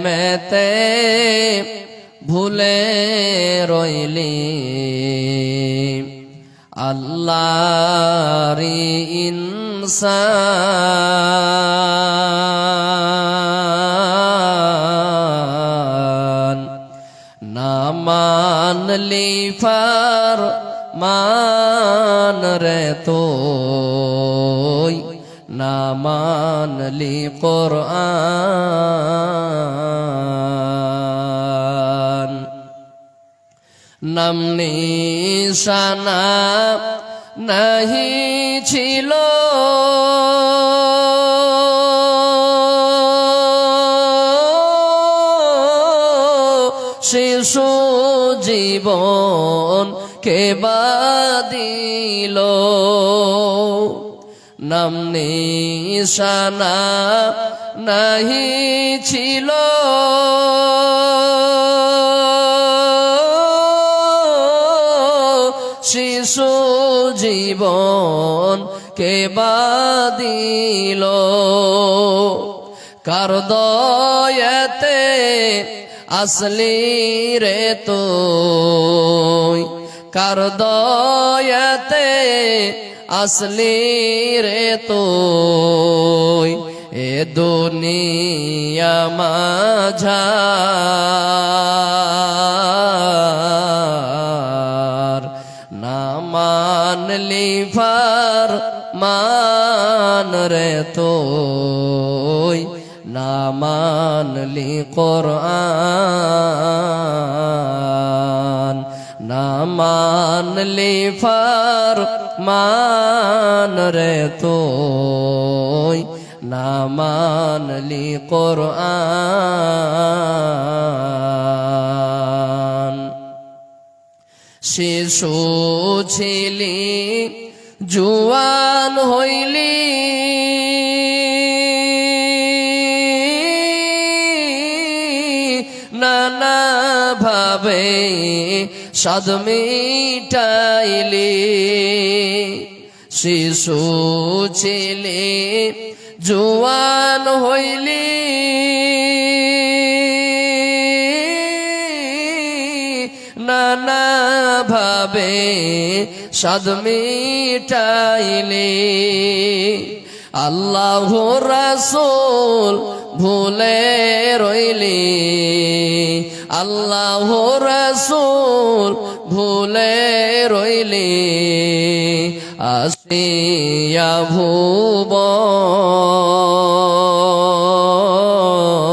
মেতে ভুলে রইলি আল্লাহরি ইনসান না মানলি ফরমান রে তোই না মানলি কোরআন নাম নিশানা নাহি ছিল শিশু জীবন কে বাদিল নাম নিশানা নাহি ছিল শিশু জীবন কে বাদিল কার দয়াতে আসলি রে তুই কার দয়াতে আসলি রে তুই এ দুনিয়া মাঝার না মানলি ফরমান রে তুই না মানলি কোরআন না মানলি ফরমান রে তুই না মানলি কোরআন শিশু ছিলি জুয়ান হইলি নানা ভাবে সাদ মিটাইলি শিশু ছিলি জুয়ান হইলি নানা ভাবে সাদ মিটাইলি আল্লাহ রাসূল ভুলে রইলি আল্লাহ রাসূল ভুলে রইলি আসিয়া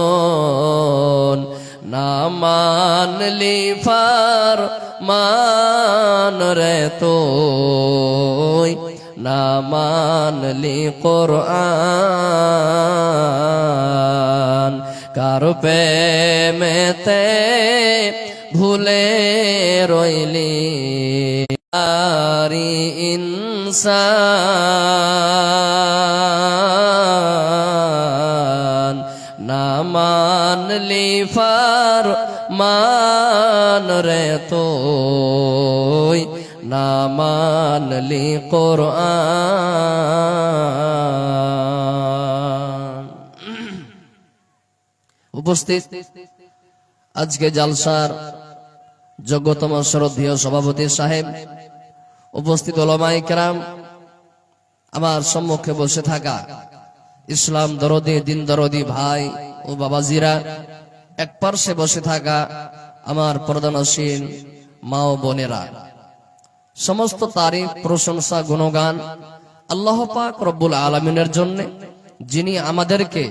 ভুবন না মানলি ফরমান রে তুই না মানলি কোরআন কার প্রেমেতে ভুলে রইলি আরি ইনসান না মানলি ফরমান রে তুই না মানলি কোরআন উপস্থিত আজকে জালসার যোগ্যতম শ্রদ্ধেয় সভাপতি সাহেব উপস্থিত উলামায়ে কেরাম আমার সম্মুখে বসে থাকা ইসলাম দরদি দিন দরদি ভাই ও বাবাজিরা এক পার্শ্বে বসে থাকা আমার পর্দানশীল মা ও বোনেরা সমস্ত তারিফ প্রশংসা গুণগান আল্লাহ পাক রব্বুল আলামিনের জন্য যিনি আমাদেরকে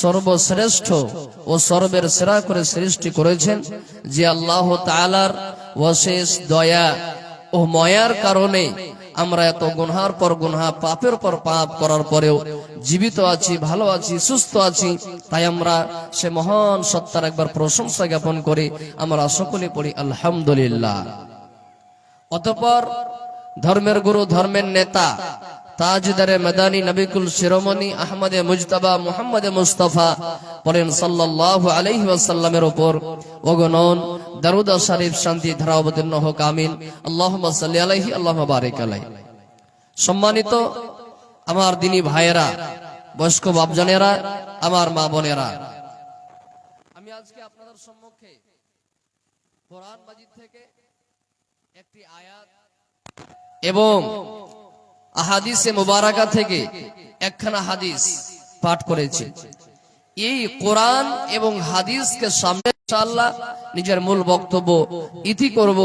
সর্বশ্রেষ্ঠ ও সর্বের সেরা করে সৃষ্টি করেছেন যে আল্লাহ তাআলার অশেষ দয়া ও মায়ার কারণে আমরা এত গুনহার পর গুনহা পাপের পর পাপ করার পরেও জীবিত আছি ভালো আছি সুস্থ আছি তাই আমরা সে মহান সত্তার একবার প্রশংসা জ্ঞাপন করি আমরা সকলে পড়ি আলহামদুলিল্লাহ অতঃপর ধর্মের গুরু ধর্মের নেতা তাজদারে মাদানী নবিকুল শিরোমণি আহমদে মুজতবা মুহাম্মদে মুস্তাফা বলেন সাল্লাল্লাহু আলাইহি ওয়াসাল্লামের উপর অগণন দরুদ শরীফ শান্তি ধারা অবতীর্ণ হোক আমিন আল্লাহুম্মা সাল্লি আলাইহি আল্লাহুম্মা বারিক আলাইহি। সম্মানিত আমার দিনী ভাইয়েরা, বয়স্ক বাপজানেরা, আমার মা বোনেরা, আমি আজকে আপনাদের সম্মুখে কোরআন মাজিদ থেকে একটি আয়াত এবং আহাদিসে মুবারাকা থেকে একখানা হাদিস পাঠ করেছি। এই কোরআন এবং হাদিসকে সামনে ইনশাআল্লাহ নিজের মূল বক্তব্য ইতি করব।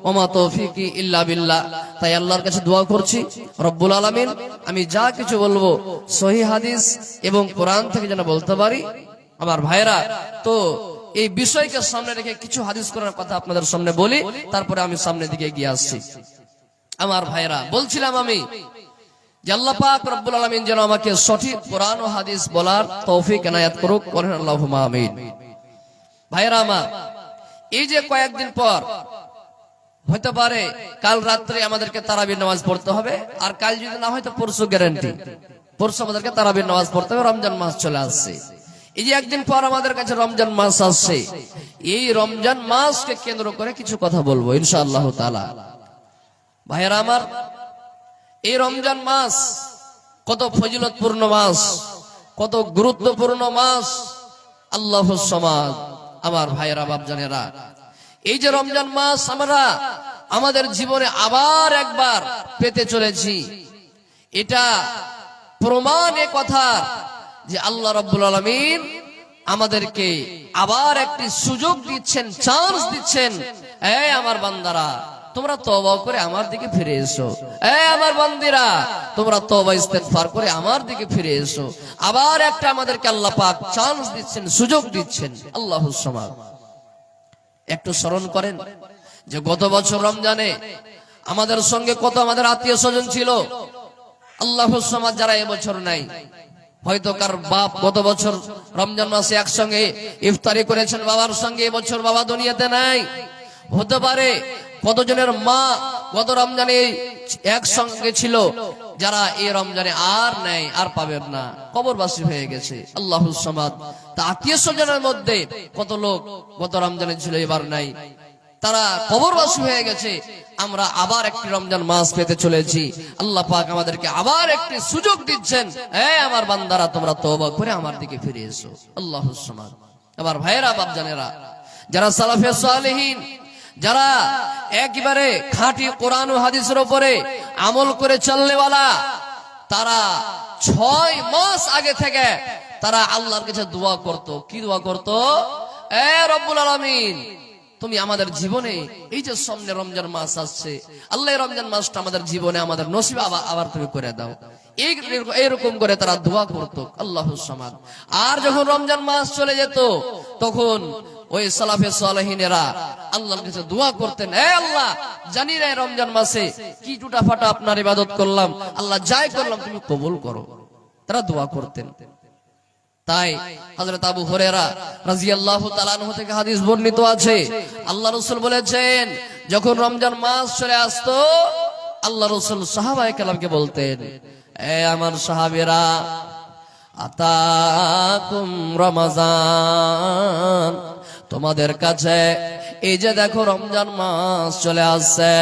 ওমা তৌফিকি ইল্লা বিল্লাহ। তাই আল্লাহর কাছে দোয়া করছি রব্বুল আলামিন আমি যা কিছু বলবো সহিহ হাদিস এবং কোরআন থেকে যেন বলতে পারি। আমার ভাইরা, তো এই বিষয়কে সামনে রেখে কিছু হাদিস করার কথা আপনাদের সামনে বলি, তারপরে আমি সামনের দিকে এগিয়ে আসছি। আমার ভাইরা, বলছিলাম আমি যে আল্লাহ পাক রব্বুল আলামিন যেন আমাকে সঠিক কোরআন ও হাদিস বলার তৌফিক এনায়েত করুক, বলেন আল্লাহুম্মা আমিন। ভাইরা আমার, এই যে কয়েকদিন পর হতে পারে কাল রাত্রে আমাদেরকে তারাবির নামাজ পড়তে হবে, আর কাল যদি না হয় তো পরশু গ্যারান্টি, পরশু আমাদেরকে তারাবির নামাজ পড়তে হবে। রমজান মাস চলে আসছে, এই যে একদিন পর আমাদের কাছে রমজান মাস আসছে, এই রমজান মাসকে কেন্দ্র করে কিছু কথা বলবো ইনশাআল্লাহ তাআলা। ভাইরা আমার, এই রমজান মাস কত ফজিলতপূর্ণ মাস, কত গুরুত্বপূর্ণ মাস। আল্লাহুস সামাদ। আমার ভাইরা বাপজানেরা, এই যে রমজান মাস আমরা আমাদের জীবনে আবার একবার পেতে চলেছি, এটা প্রমাণ এ কথা যে আল্লাহ রাব্বুল আলামিন আমাদেরকে আবার একটি সুযোগ দিচ্ছেন, চান্স দিচ্ছেন। এই আমার বান্দারা, তোমরা তওবা করে আমার দিকে ফিরে এসো। এই আমার বান্দিরা, তোমরা তওবা ইস্তেগফার করে আমার দিকে ফিরে এসো। আবার একটা আমাদেরকে আল্লাহ পাক চান্স দিচ্ছেন, সুযোগ দিচ্ছেন। আল্লাহুস সামাদ। একটু স্মরণ করেন যে গত বছর রমজানে আমাদের সঙ্গে কত আমাদের আত্মীয় স্বজন ছিল। আল্লাহুস সামাদ। যারা এবছর নাই, হয়তো কার বাপ গত বছর রমজান মাসে একসঙ্গে ইফতারি করেছেন বাবার সঙ্গে, এবছর বাবা দুনিয়াতে নাই। হতে পারে কতজনের মা গত রমজানে একসঙ্গে ছিল, যারা এই রমজানে আর নেই, আর পাবেন না, কবরবাসী হয়ে গেছে। আল্লাহুস সামাদ। তা আত্মীয় স্বজনের মধ্যে কত লোক গত রমজানে ছিল, এবার নাই, তারা কবরবাসী হয়ে গেছে। আমরা আবার একটি রমজান মাস পেতে চলেছি। আল্লাহ পাক আমাদেরকে আবার একটি সুযোগ দিচ্ছেন। এই আমার বান্দারা, তোমরা তওবা করে আমার দিকে ফিরে এসো। আল্লাহুস সামাদ। আমার ভাইয়েরা বাপজানেরা, যারা সালাফে সালেহিন, যারা একেবারে খাঁটি কোরআন ও হাদিসের উপরে আমল করে চলনেওয়ালা, তারা 6 মাস আগে থেকে তারা আল্লাহর কাছে দোয়া করত। কি দোয়া করত? এ রব্বুল আলামিন, তুমি আমাদের জীবনে এই যে সামনে রমজান মাস আসছে, আল্লাহ রমজান মাসটা আমাদের জীবনে আমাদের নসিব আবার তুমি করে দাও। এইরকম করে তারা দোয়া করত। আল্লাহুস সামাদ। আর যখন রমজান মাস চলে যেত, তখন ওই সালাফে সালেহিনেরা আল্লাহর কাছে দোয়া করতেন, হে আল্লাহ, জানি না রমজান মাসে কি টুটা ফাটা আপনার ইবাদত করলাম, আল্লাহ যাই করলাম তুমি কবুল করো। তারা দোয়া করতেন। তাই হযরত আবু হুরায়রা রাদিয়াল্লাহু তাআলা আনহু থেকে হাদিস বর্ণিত আছে, আল্লাহ রাসূল বলেছেন, যখন রমজান মাস চলে আসতো, আল্লাহ রাসূল সাহাবায়ে কেরামকে বলতেন, এ আমার সাহাবীরা, আতাকুম রমাজান, তোমাদের কাছে এই যে দেখো রমজান মাস চলে আসছে,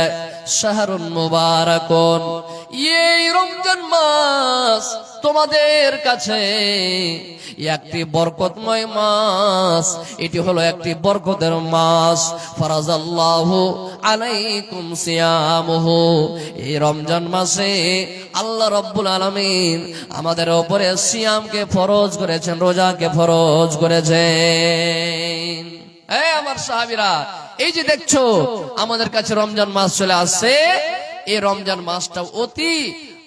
শাহরুন মুবারাকুন, এই রমজান মাস তোমাদের কাছে একটি বরকতময় মাস, এটি হলো একটি বরকতের মাস। ফারাজাল্লাহু আলাইকুম সিয়ামুহু, এই রমজান মাসে আল্লাহ রাব্বুল আলামিন আমাদের উপরে সিয়ামকে ফরজ করেছেন, রোজাকে ফরজ করেছেন। এই আমার সাহাবীরা, এই যে দেখছো আমাদের কাছে রমজান মাস চলে আসছে, এই রমজান মাসটা অতি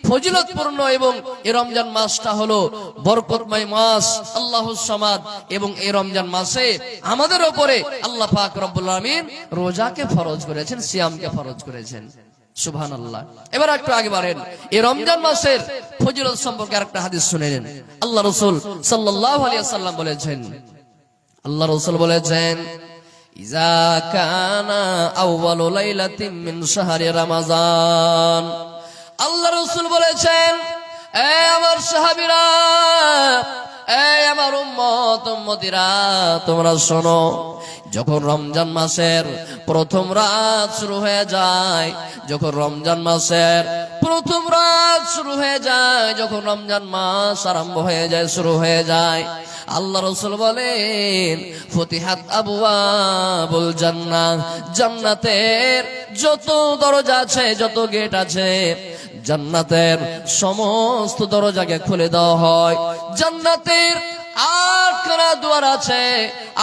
ফজিলতপূর্ণ এবং এই রমজান মাসটা হলো বরকতময় মাস। আল্লাহুস সামাদ। এবং এই রমজান মাসে আমাদের উপরে আল্লাহ পাক রব্বুল আলামিন রোজাকে ফরজ করেছেন, সিয়ামকে ফরজ করেছেন। সুবহানাল্লাহ। এবার একটু আগে বাড়েন, এই রমজান মাসের ফজিলত সম্পর্কে আরেকটা হাদিস শুনেন। আল্লাহ রাসূল সাল্লাল্লাহু আলাইহি ওয়াসাল্লাম বলেছেন, আল্লাহ রাসূল বলেছেন, ইজা কানা আউয়ালু লাইলাতিন মিন শাহরি রমাজান, আল্লাহ রাসূল বলেছেন, এ আমার সাহাবীরা, এ আমার উম্মত উম্মতিরা, তোমরা শোনো, যখন রমজান মাসের প্রথম রাত শুরু হয়ে যায়, যখন রমজান মাসের প্রথম রাত শুরু হয়ে যায়, যখন রমজান মাস আরম্ভ হয়ে যায়, শুরু হয়ে যায়, আল্লাহ রাসূল বলেন ফতিহাত আবওয়াবুল জান্নাহ, জান্নাতের যত দরজা আছে, যত গেট আছে, জান্নাতের সমস্ত দরজাকে খুলে দেওয়া হয়। জান্নাতের 8খানা দুয়ার আছে,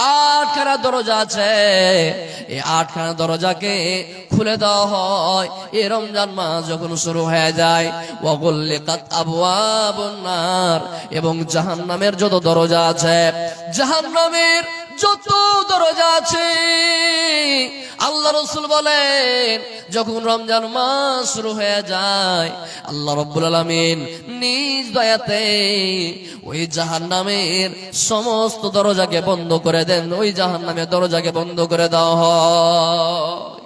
8খানা দরজা আছে, এই 8খানা দরজাকে খুলে দেওয়া হয় এই রমজান মাস যখন শুরু হয়ে যায়। ওয়াগুল্লিকাত আবওয়াবুন নার, এবং জাহান্নামের যত দরজা আছে, জাহান্নামের যত দরজা আছে, আল্লাহ রাসূল বলেন যখন রমজান মাস শুরু হয়ে যায় আল্লাহ রাব্বুল আলামিন নিজ দয়াতে ওই জাহান্নামের সমস্ত দরজাকে বন্ধ করে দেন, ওই জাহান্নামের দরজাকে বন্ধ করে দেওয়া হয়।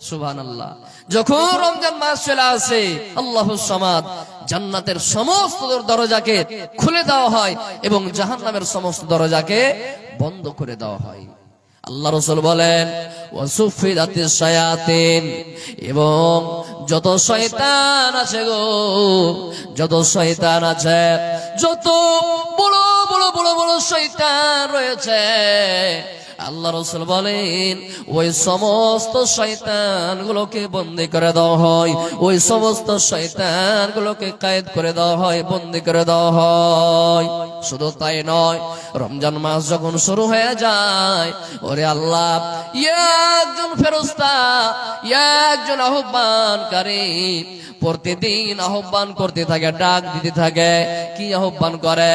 সুবহানাল্লাহ। যখন রমজান মাস চলে আসে আল্লাহুস সামাদ, জান্নাতের সমস্ত দরজাকে খুলে দেওয়া হয় এবং জাহান্নামের সমস্ত দরজাকে বন্ধ করে দেওয়া হয়। আল্লাহ রাসূল বলেন ওয়াসুফিদাতিস শায়াতিন, এবং যত শয়তান আছে গো, যত শয়তান আছে, যত বড় বড় বড় বড় শয়তান রয়েছে, আল্লাহ রাসূল বলেন ওই সমস্ত শয়তানগুলোকে বন্দী করে দেওয়া হয়, ওই সমস্ত শয়তানগুলোকে কয়েদ করে দেওয়া হয়, বন্দী করে দেওয়া হয়। শুধু তাই নয়, রমজান মাস যখন শুরু হয়ে যায়, ওরে আল্লাহ একজন ফেরেশতা, একজন আহ্বানকারী প্রতিদিন আহ্বান করতে থাকে, ডাক দিতে থাকে। কি আহ্বান করে?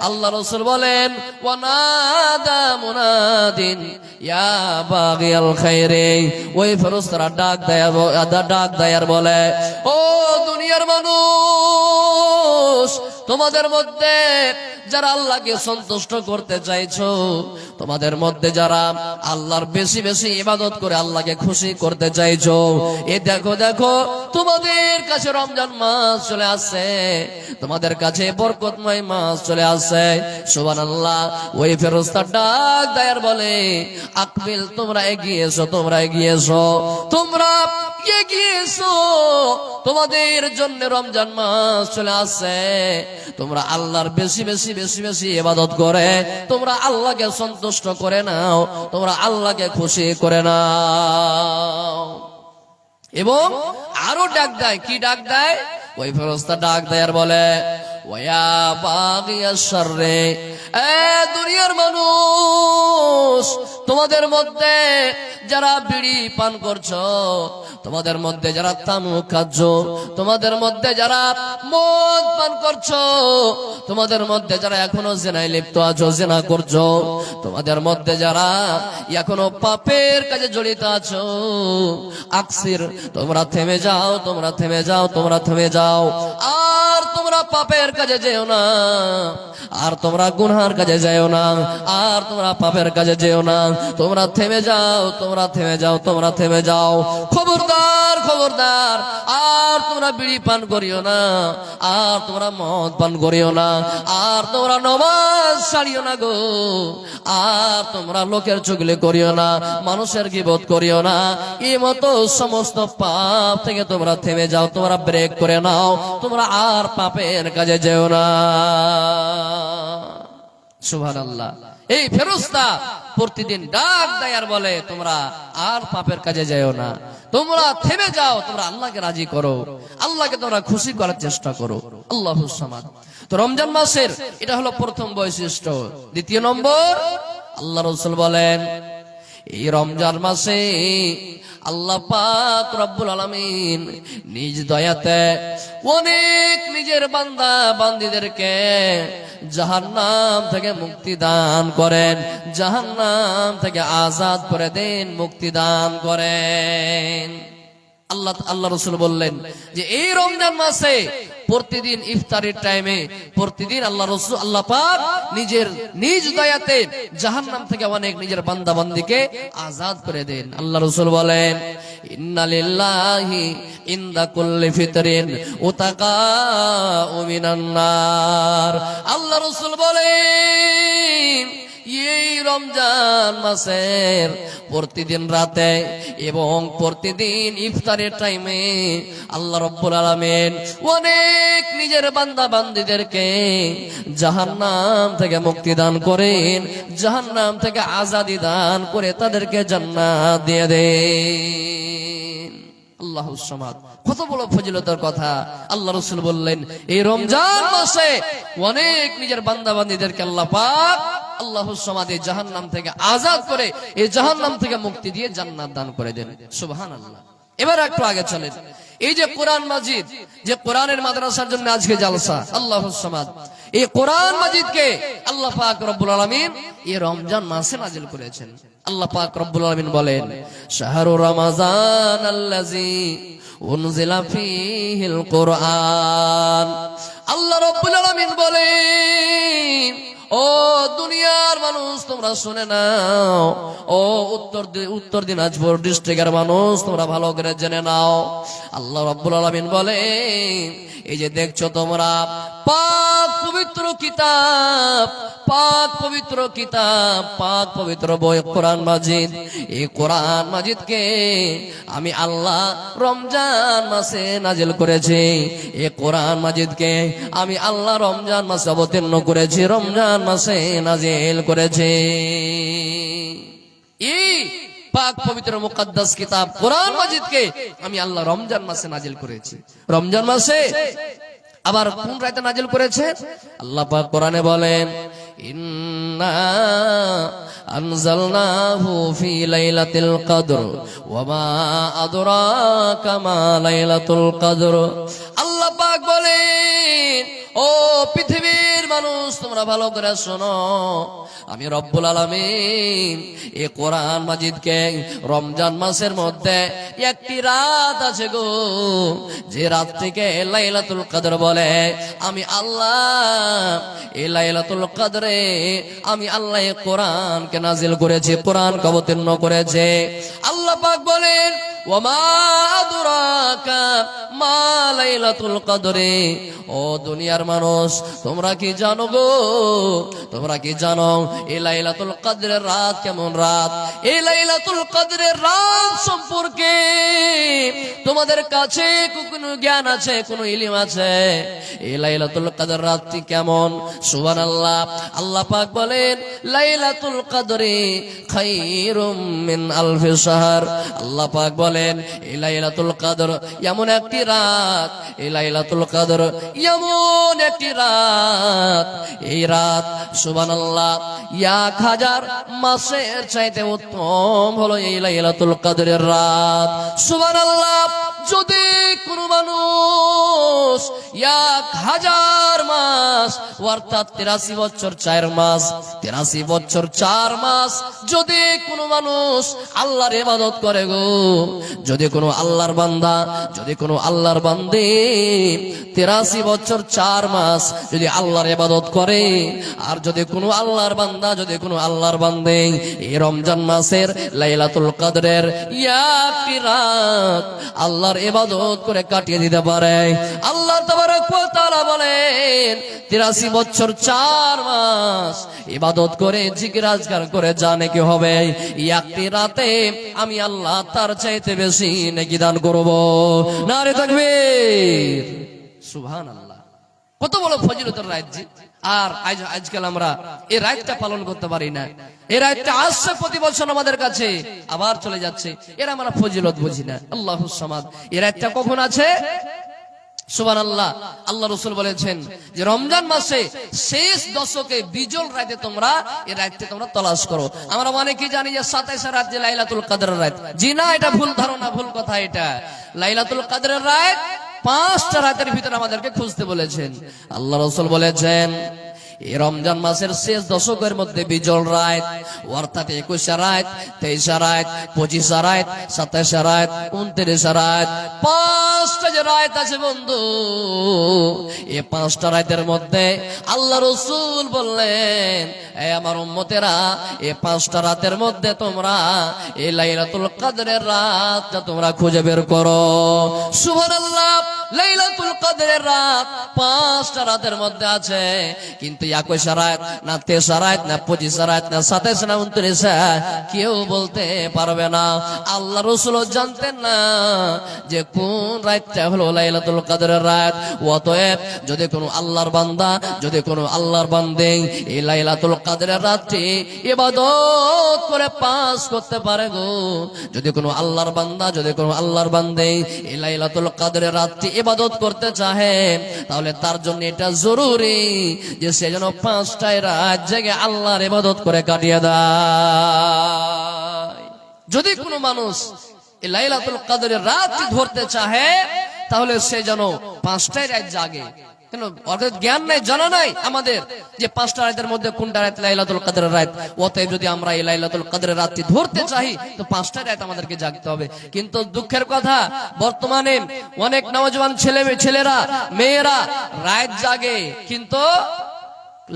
আল্লাহ রাসূল বলেন ওয়ানাদা মুনাদিন ইয়া বাগিয়াল খায়রে, ওই ফেরেশতারা ডাক দেয় আর বলে, ও দুনিয়ার মানুষ, তোমাদের মধ্যে যারা আল্লাহকে সন্তুষ্ট করতে চাইছো, তোমাদের মধ্যে যারা আল্লাহর বেশি বেশি ইবাদত করে আল্লাহকে খুশি করতে চাইছো, এ দেখো দেখো তোমাদের কাছে রমজান মাস চলে আসছে, তোমাদের কাছে বরকতময় মাস চলে আসছে। সুবহানাল্লাহ। ওই ফেরেশতা ডাক দেয় আর বলে, আকবিল, তোমরা এগিয়ে এসো, তোমরা এগিয়ে এসো, তোমরা এগিয়ে এসো, তোমাদের জন্য রমজান মাস চলে আসছে, তোমরা আল্লাহর বেশি বেশি বেশি বেশি ইবাদত করে তোমরা আল্লাহকে সন্তুষ্ট করে নাও, তোমরা আল্লাহকে খুশি করে নাও। এবং আরো ডাক দেয়। কি ডাক দেয়? ওই ফেরেশতা ডাক দেয় আর বলে, ওয়া বাগিয়াশ শাররে, এ দুনিয়ার মানুষ, তোমাদের মধ্যে যারা বিড়ি পান করছো, তোমাদের মধ্যে যারা তামাক খাচ্ছ, তোমাদের মধ্যে যারা মদ পান করছো, তোমাদের মধ্যে যারা এখনো জিনায় লিপ্ত আছো, জিনা করছো, তোমাদের মধ্যে যারা এখনো পাপের কাজে জড়িত আছো, আকসির, তোমরা থেমে যাও, তোমরা থেমে যাও, তোমরা থেমে যাও, আর তোমরা পাপের কাজে যেও না, আর তোমরা গুনাহের কাজে যেও না, আর তোমরা পাপের কাজে যেও না, তোমরা থেমে যাও, তোমরা থেমে যাও, তোমরা থেমে যাও। খবরদার, খবরদার, আর তোমরা বিড়ি পান করিও না, আর তোমরা মদ পান করিও না, আর তোমরা নামাজ ছাড়িও না গো, আর তোমরা লোকের চুগলি করিও না, মানুষের গীবত করিও না। এই মতো সমস্ত পাপ থেকে তোমরা থেমে যাও, তোমরা ব্রেক করে নাও, তোমরা আর পাপের কাজে যেও না। সুবহানাল্লাহ। এই ফেরেশতা প্রতিদিন ডাক দেয় আর বলে, তোমরা আর পাপের কাজে যেও না, তোমরা থেমে যাও, তোমরা আল্লাহকে রাজি করো, আল্লাহকে তোমরা খুশি করার চেষ্টা করো। আল্লাহুস সামাদ। তো রমজান মাসের এটা হলো প্রথম বৈশিষ্ট্য। দ্বিতীয় নম্বর, আল্লাহ রাসূল বলেন এই রমজান মাসে আল্লাহ পাক রব্বুল আলামিন নিজ দয়াতে অনেক নিজের বান্দা বান্দীদেরকে জাহান্নাম থেকে মুক্তি দান করেন, জাহান্নাম থেকে আজাদ করে দেন, মুক্তি দান করেন। আল্লাহ রাসূল বললেন যে এই রমজান মাসে প্রতিদিন ইফতারের টাইমে প্রতিদিন আল্লাহ পাক নিজের নিজ দয়াতে জাহান্নাম থেকে অনেক নিজের বান্দা বান্দীকে আজাদ করে দেন। আল্লাহ রাসূল বলেন, ইন্না লিল্লাহি ইনদা কুল্লি ফিতরিন উতাকাউ মিনান নার। আল্লাহ রাসূল বলেন এই রমজান মাসের প্রতিদিন রাতে এবং প্রতিদিন ইফতারের টাইমে আল্লাহ রাব্বুল আলামিন অনেক নিজের বান্দা বান্দীদেরকে জাহান্নাম থেকে মুক্তি দান করেন, জাহান্নাম থেকে আজাদি দান করে তাদেরকে জান্নাত দিয়ে দেন। আল্লাহুস সামাদ, কত বড় ফজিলতের কথা। আল্লাহ রাসূল বললেন এই রমজান মাসে অনেক নিজের বান্দা বান্দীদেরকে আল্লাহ পাক আল্লাহুস সামাদ এই জাহান্নাম থেকে আজাদ করে, এই জাহান্নাম থেকে মুক্তি দিয়ে জান্নাত দান করে দেন। সুবহানাল্লাহ। এবার একটু আগে চলেন, এই যে কোরআন মাজিদ, যে কোরআনের মাদ্রাসার জন্য আজকে জালসা, আল্লাহুস সামাদ, এই কোরআন মাজিদকে আল্লাহ পাক রব্বুল আলামিন এই রমজান মাসে নাজিল করেছেন। আল্লাহ পাক রব্বুল আলামিন বলেন শাহরু রমাজান আল্লাযী উনজিলা ফীহিল কোরআন। আল্লাহ রব্বুল আলামিন বলেন ও দুনিয়ার মানুষ তোমরা শুনে নাও, ও উত্তর দিনাজপুর ডিস্ট্রিক্টের মানুষ তোমরা ভালো করে জেনে নাও। আল্লাহ রাব্বুল আলামিন বলে এই যে দেখছো তোমরা পাক পবিত্র কিতাব, পাক পবিত্র কিতাব, পাক পবিত্র বই কোরআন মাজিদ, এই কোরআন মাজিদকে আমি আল্লাহ রমজান মাসে নাজিল করেছি। এই কোরআন মাজিদকে আমি আল্লাহ রমজান মাসে অবতীর্ণ করেছি, রমজান মাসে নাজিল করেছি। এই পাক পবিত্র মুকদ্দাস কিতাব কোরআন মাজিদকে আমি আল্লাহ রমজান মাসে নাজিল করেছি। রমজান মাসে আবার কোন রাতে নাজিল করেছে? আল্লাহ পাক কোরআনে বলেন ইন্না আনজালনাহু ফি লাইলাতিল কদর ওয়া মা আদরাকা মা লাইলাতুল কদর। আল্লাহ পাক বলেন ও পৃথিবীর মানুষ তোমরা ভালো করে শোনো, আমি রব্বুল আলামিন এই কোরআন মাজিদকে রমজান মাসের মধ্যে একটি রাত আছে গো, যে রাতটিকে লাইলাতুল কদর বলে, আমি আল্লাহ এই লাইলাতুল কদরে আমি আল্লাহ এই কোরআনকে নাজিল করেছি, কোরআনকে অবতীর্ণ করেছে। আল্লাহ পাক বলেন ওয়া মা আদরাকা মা লাইলাতুল কদরে। ও দুনিয়ার মানুষ তোমরা কি জানো গো, তোমরা কি জানো এই লাইলাতুল কদরের রাত কেমন রাত? এই লাইলাতুল কদরের রাত সম্পর্কে তোমাদের কাছে কোনো জ্ঞান আছে, কোনো ইলম আছে? এই লাইলাতুল কদর রাতটি কেমন? সুবহানাল্লাহ। আল্লাহ পাক বলেন লাইলাতুল কদরে খায়রুম মিন আলফি শাহর। আল্লাহ পাক বলেন এই লাইলাতুল কদর এমন একটি রাত, এই লাইলাতুল কদর এমন একটি রাত, এই রাত সুবহানাল্লাহ 1000 মাসের চাইতে উত্তম হলো এই লাইলাতুল কদরের রাত। সুবহানাল্লাহ। যদি কোন মানুষ 1000 মাস অর্থাৎ 83 বছর 4 মাস, 83 বছর 4 মাস যদি কোন মানুষ আল্লাহর ইবাদত করে গো, যদি কোনো আল্লাহর বান্দা, যদি কোনো আল্লাহর বান্দী 83 বছর 4 মাস যদি আল্লাহর ইবাদত করে, আর যদি কোনো আল্লাহর বান্দা, যদি কোনো আল্লাহর বান্দী এই রমজান মাসের লাইলাতুল কদরের একটি রাত আল্লাহর ইবাদত করে কাটিয়ে দিতে পারে, আল্লাহ তাবারক ওয়া তাআলা বলেন 83 বছর 4 মাস ইবাদত করে জিকির আজকার করে জানে কি হবে, একটি রাতে আমি আল্লাহ তার চাইতে বেশি নেকি দান করব। নারে তাকবীর, সুবহানাল্লাহ। কত বড় ফজিলতের রাত জি। আর আজকাল আমরা এই রাতটা পালন করতে পারি না। এই রাতটা আসছে প্রতি বছর আমাদের কাছে, আবার চলে যাচ্ছে, এর আমরা ফজিলত বুঝি না। আল্লাহুস সামাদ। এই রাতটা কখন আছে? সুবহানাল্লাহ। আল্লাহ রাসূল বলেছেন যে রমজান মাসে শেষ দশকে বিজল রাতে তোমরা এই রাতটা তোমরা তলাশ করো। আমরা অনেকেই জানি যে 27 রাত যে লাইলাতুল কদরের রাত, জি না, এটা ভুল ধারণা, ভুল কথা। এটা লাইলাতুল কদরের রাত 5টা রাতের ভিতরে আমাদেরকে খুঁজতে বলেছেন। আল্লাহ রাসূল বলেছেন এই রমজান মাসের শেষ দশকের মধ্যে বিজল রাত অর্থাৎ 21 রাত, 23 রাত, 25 রাত, 27 রাত, 29 রাত, 5টা যে রাত আছে বন্ধু, এই 5টা রাতের মধ্যে আল্লাহ রাসূল বললেন এই আমার উম্মতেরা এই 5টা রাতের মধ্যে তোমরা এই লাইলাতুল কদরের রাতটা তোমরা খুঁজে বের করো। সুবহানাল্লাহ। লাইলাতুল কদরের রাত 5টা রাতের মধ্যে আছে, কিন্তু 21 রাত না 23 রাত না 25 রাত না 27 না 29 কেউ বলতে পারবে না। আল্লাহ রাসূল জানতেন না যে কোন রাতটা হলো লাইলাতুল কদরের রাত। অতএব যদি কোনো আল্লাহর বান্দা, যদি কোনো আল্লাহর বান্দে এই লাইলাতুল কদরের রাতটি ইবাদত করে পাস করতে পারে গো, যদি কোনো আল্লাহর বান্দা, যদি কোনো আল্লাহর বান্দে এই লাইলাতুল কদরের রাতটি ইবাদত করতে চাহে, তাহলে তার জন্য এটা জরুরি যে সে যেন 5টায় রাত জেগে আল্লাহর ইবাদত করে কাটিয়ে দেয়। যদি কোনো মানুষ এই লাইলাতুল কদরের রাতটি ধরতে চাহে, তাহলে সে যেন 5টায় রাত জাগে। কেন? অর্থাৎ জ্ঞান নাই, জানা নাই আমাদের যে 5টা রাতের মধ্যে কোনটা রাত লাইলাতুল কদরের রাত। অতএব যদি আমরা এই লাইলাতুল কদরের রাতটি ধরতে চাই, তো 5টা রাত আমাদেরকে জাগতে হবে। কিন্তু দুঃখের কথা, বর্তমানে অনেক নওজোয়ান ছেলেরা মেয়েরা রাত জাগে, কিন্তু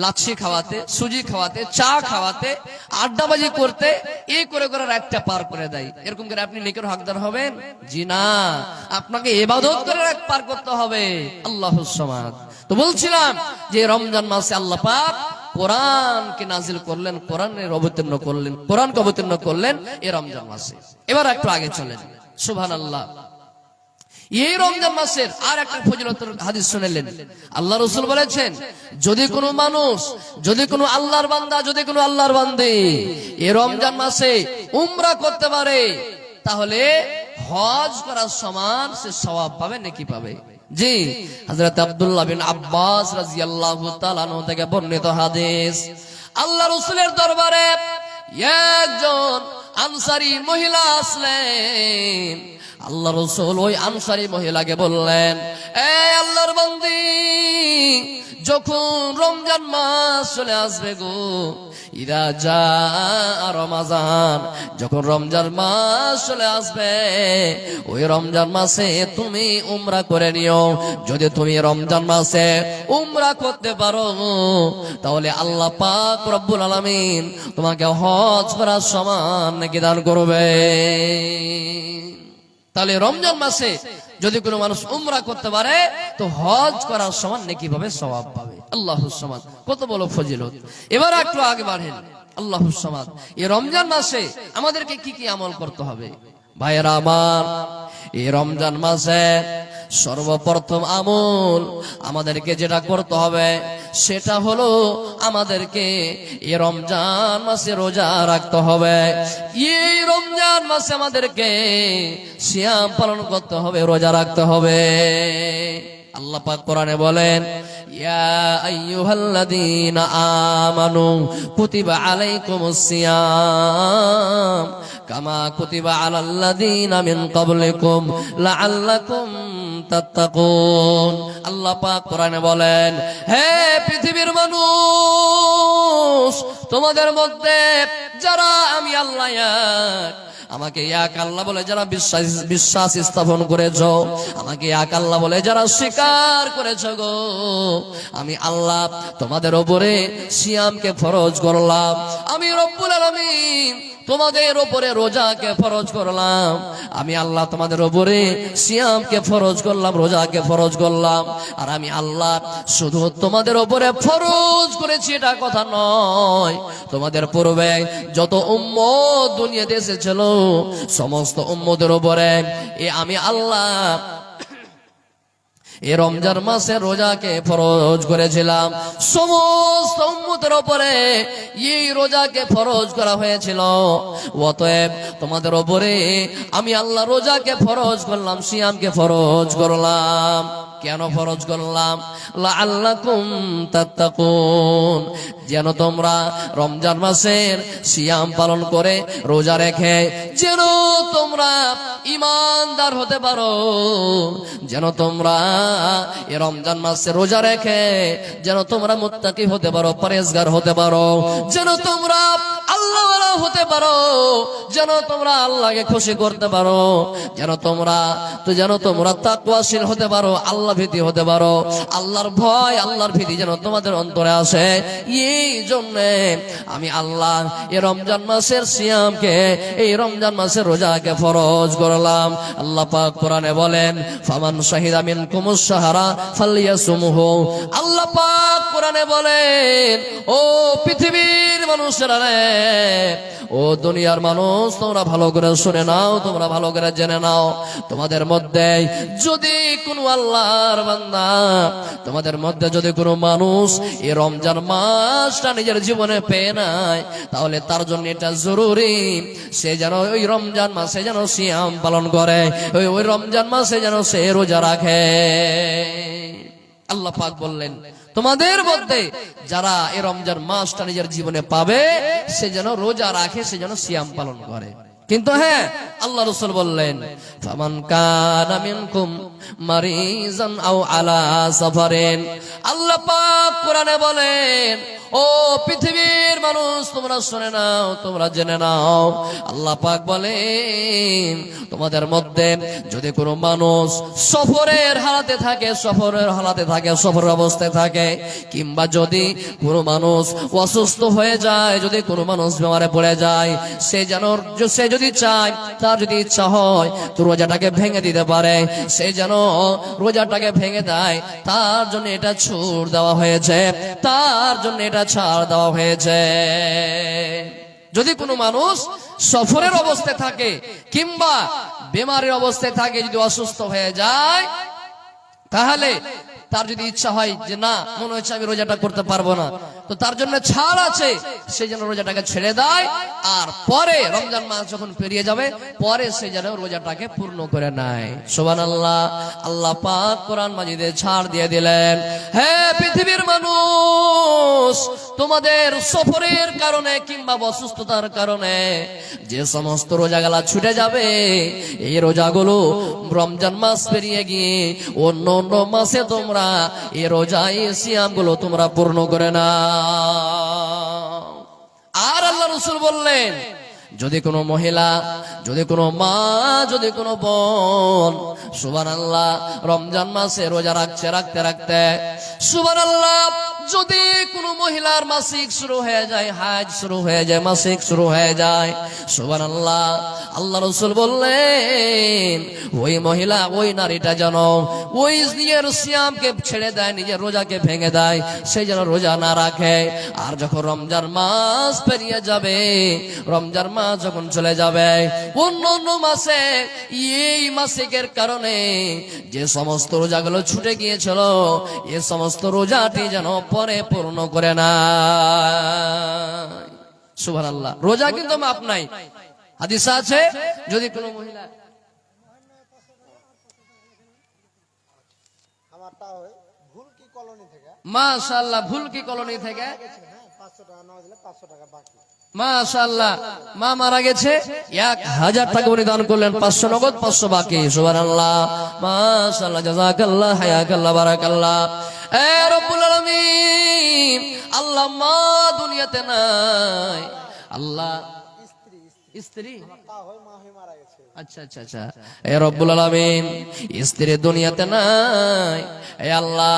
লাচ্ছি খাওয়াতে, সুজি খাওয়াতে, চা খাওয়াতে, আড্ডাবাজি করতে, এই করে করে রাতটা পার করে দেয়। এরকম করে আপনি নেকের হকদার হবেন? জি না, আপনাকে ইবাদত করে রাত পার করতে হবে। আল্লাহুস সামাদ। তো বলছিলাম যে রমজান মাসে আল্লাহ পাক কোরআনকে নাজিল করলেন, কোরআনের অবতীর্ণ করলেন, কোরআনকে অবতীর্ণ করলেন এই রমজান মাসে। এবার একটু আগে চলেন। সুবহানাল্লাহ। এই রমজান মাসের আর একটা ফজিলতের হাদিস শুনলেন। আল্লাহ রাসূল বলেছেন, যদি কোনো মানুষ, যদি কোনো আল্লাহর বান্দা, যদি কোনো আল্লাহর বান্দী এই রমজান মাসে উমরা করতে পারে, তাহলে হজ করার সমান সে সওয়াব পাবে, নেকি পাবে। জি, হযরত আব্দুল্লাহ বিন আব্বাস রাদিয়াল্লাহু তাআলা আনহু থেকে বর্ণিত হাদিস। আল্লাহ রাসূলের দরবারে একজন আনসারী মহিলা আসলেন। আল্লাহ রাসূল ওই আনসারী মহিলাকে বললেন, এ আল্লাহর বান্দি, যখন রমজান মাস চলে আসবে গো, ইদা জা রমাজান, যখন রমজান মাস চলে আসবে, ওই রমজান মাসে তুমি উমরা করে নিও। যদি তুমি রমজান মাসে উমরা করতে পারো, তাহলে আল্লাহ পাক রব্বুল আলামিন তোমাকে হজ করার সমান নেকি দান করবে। তাহলে রমজান মাসে যদি কোনো মানুষ উমরা করতে পারে, তো হজ করার সমান নেকি পাবে, সওয়াব পাবে। আল্লাহুস সামাদ, কত বড় ফজিলত। এবার একটু আগে বাড়েন। আল্লাহুস সামাদ, এই রমজান মাসে আমাদেরকে কি কি আমল করতে হবে? ভাইয়েরা আমার, এই রমজান মাসে সর্বপ্রথম আমল আমাদেরকে যেটা করতে হবে, সেটা হলো আমাদেরকে এই রমজান মাসে রোজা রাখতে হবে। এই রমজান মাসে আমাদেরকে সিয়াম পালন করতে হবে, রোজা রাখতে হবে। আল্লাহ পাক কোরআনে বলেন, ইয়া আইয়ুহাল্লাযীনা আমানু কুতিবা আলাইকুমুস সিয়াম কামা কুতিবা আলাল্লাযীনা মিন ক্বাবলিকুম লাআল্লাকুম তাত্তাকুন। আল্লাহ পাক কোরআনে বলেন, হে পৃথিবীর মানুষ, তোমাদের মধ্যে যারা আমি আল্লাহ এক, আমাকে এক আল্লাহ বলে যারা বিশ্বাস স্থাপন করেছ, আমাকে এক আল্লাহ বলে যারা স্বীকার করেছ গো, আমি আল্লাহ তোমাদের উপরে সিয়ামকে ফরজ করলাম। আমি রব্বুল আলামিন তোমাদের উপরে রোজাকে ফরজ করলাম। আমি আল্লাহ তোমাদের উপরে সিয়ামকে ফরজ করলাম, রোজাকে ফরজ করলাম। আর আমি আল্লাহ শুধু তোমাদের উপরে ফরজ করেছি এটা কথা নয়, তোমাদের পূর্বে যত উম্মত দুনিয়াতে এসেছিল সমস্ত উম্মতের উপরে আমি আল্লাহ এই রমজান মাসে রোজাকে ফরজ করেছিলাম। সমস্ত উম্মতের উপরে এই রোজাকে ফরজ করা হয়েছিল। অতএব তোমাদের উপরে আমি আল্লাহ রোজাকে ফরজ করলাম, সিয়ামকে ফরজ করলাম। কেন ফরজ করলাম? লাআল্লাকুম তাত্তাকুন, যেন তোমরা রমজান মাসের সিয়াম পালন করে রোজা রেখে যেন তোমরা ঈমানদার হতে পারো, যেন তোমরা এই রমজান মাসে রোজা রেখে যেন তোমরা মুত্তাকি হতে পারো, পরহেজগার হতে পারো, যেন তোমরা আল্লাহওয়ালা হতে পারো, যেন তোমরা আল্লাহকে খুশি করতে পারো, যেন তোমরা তাকওয়াশীল হতে পারো, আল্লাহ ভীতি হতে পারো, আল্লাহর ভয়, আল্লাহর ভীতি যেন তোমাদের অন্তরে আসে। জন্য আমি আল্লাহ এই রমজান মাসের সিয়ামকে, এই রমজান মাসের রোজাকে ফরজ করলাম। আল্লাহ পাক কোরআনে বলেন, ফামান শাহিদা মিনকুমুশ শাহরা ফালইয়াসুমহু। আল্লাহ পাক কোরআনে বলেন, ও পৃথিবীর মানুষেরা রে, ও দুনিয়ার মানুষ, তোমরা ভালো করে শুনে নাও, তোমরা ভালো করে জেনে নাও, তোমাদের মধ্যে যদি কোনো আল্লাহর বান্দা, তোমাদের মধ্যে যদি কোনো মানুষ এই রমজান মাসটা নিজের জীবনে পেয়ে নাই, তাহলে তার জন্য এটা জরুরি সে যেন ওই রমজান মাসে যেন সিয়াম পালন করে, ওই রমজান মাসে যেন সে রোজা রাখে। আল্লাহ পাক বললেন, তোমাদের মধ্যে যারা এই রমজান মাসটা নিজের জীবনে পাবে সে যেন রোজা রাখে, সে যেন সিয়াম পালন করে। কিন্তু হ্যাঁ, আল্লাহ রাসূল বললেন, ফামান কানা মিনকুম মারিজান আও আলা সাফারিন। আল্লাহ পাক কোরআনে বলেন, ও পৃথিবীর মানুষ, তোমরা শুনে নাও, তোমরা জেনে নাও, আল্লাহ পাক বলেন, তোমাদের মধ্যে যদি কোনো মানুষ সফরের হালাতে থাকে, সফরের অবস্থায় থাকে, কিংবা যদি কোনো মানুষ অসুস্থ হয়ে যায়, যদি কোনো মানুষ বেমারে পড়ে যায়, সে যদি চায়, তার যদি ইচ্ছা হয় তো রোজাটাকে ভেঙে দিতে পারে, সে যেন রোজাটাকে ভেঙে দেয়, তার জন্য এটা ছুট দেওয়া হয়েছে, তার জন্য এটা ছাড় দেওয়া হয়েছে। যদি কোনো মানুষ সফরের অবস্থায় থাকে কিংবা বেমারের অবস্থায় থাকে, যদি অসুস্থ হয়ে যায়, তাহলে তার যদি ইচ্ছা হয় যে না, মনে হচ্ছে আমি রোজাটা করতে পারবো না, তো তার জন্য ছাড় আছে, সে যেন রোজাটাকে ছেড়ে দেয়, আর পরে রমজান মাস যখন পেরিয়ে যাবে পরে সে যেন রোজাটাকে পূর্ণ করে নেয়। সুবহানাল্লাহ। আল্লাহ পাক কোরআন মাজিদে ছাড় দিয়ে দিলেন, হে পৃথিবীর মানুষ, তোমাদের সফরের কারণে কিংবা অসুস্থতার কারণে যে সমস্ত রোজাগুলো ছুটে যাবে, এই রোজাগুলো রমজান মাস পেরিয়ে গিয়ে অন্য অন্য মাসে তোমরা এই রোজা, এই সিয়ামগুলো তোমরা পূর্ণ করে না। আর আল্লাহ রাসূল বললেন, যদি কোনো মহিলা, যদি কোনো মা, যদি কোনো বোন, সুবহানাল্লাহ, রমজান মাসে রোজা রাখতে সুবহানাল্লাহ, যদি কোনো মহিলার মাসিক শুরু হয়ে যায়, হাজ শুরু হয়ে যায়, মাসিক শুরু হয়ে যায়, সুবহানাল্লাহ, আল্লাহ রাসূল বললেন, ওই মহিলা, ওই নারীটা যেন ওই নিজের সিয়ামকে ছেড়ে দেয়, নিজের রোজাকে ভেঙে দেয়, সে যেন রোজা না রাখে। আর যখন রমজান মাস পেরিয়ে যাবে, রমজান মাস যখন চলে যাবে, অন্য অন্য মাসে এই মাসিকের কারণে যে সমস্ত রোজাগুলো ছুটে গিয়েছিল, এ সমস্ত রোজাটি যেন পরে পূর্ণ করে না। সুবহানাল্লাহ। রোজা কিন্তু মাপ নাই। হাদিস আছে, যদি কোনো মহিলা মাশাআল্লাহ ভুলকি কলোনি থেকে মাশাআল্লাহ মা মারা গেছে, 1000 টাকা উনি দান করলেন, 500 নগদ, 500 বাকি। সুবহানাল্লাহ, মাশাআল্লাহ, জাযাকাল্লাহ, হায়াকাল্লাহ, বারাকাল্লাহ। এ রব্বুল আলামিন, আল্লাহ মা দুনিয়াতে নাই, আল্লাহ স্ত্রী, আচ্ছা আচ্ছা আচ্ছা, এ রব্বুল আলামিন, স্ত্রী দুনিয়াতে নাই। এ আল্লাহ,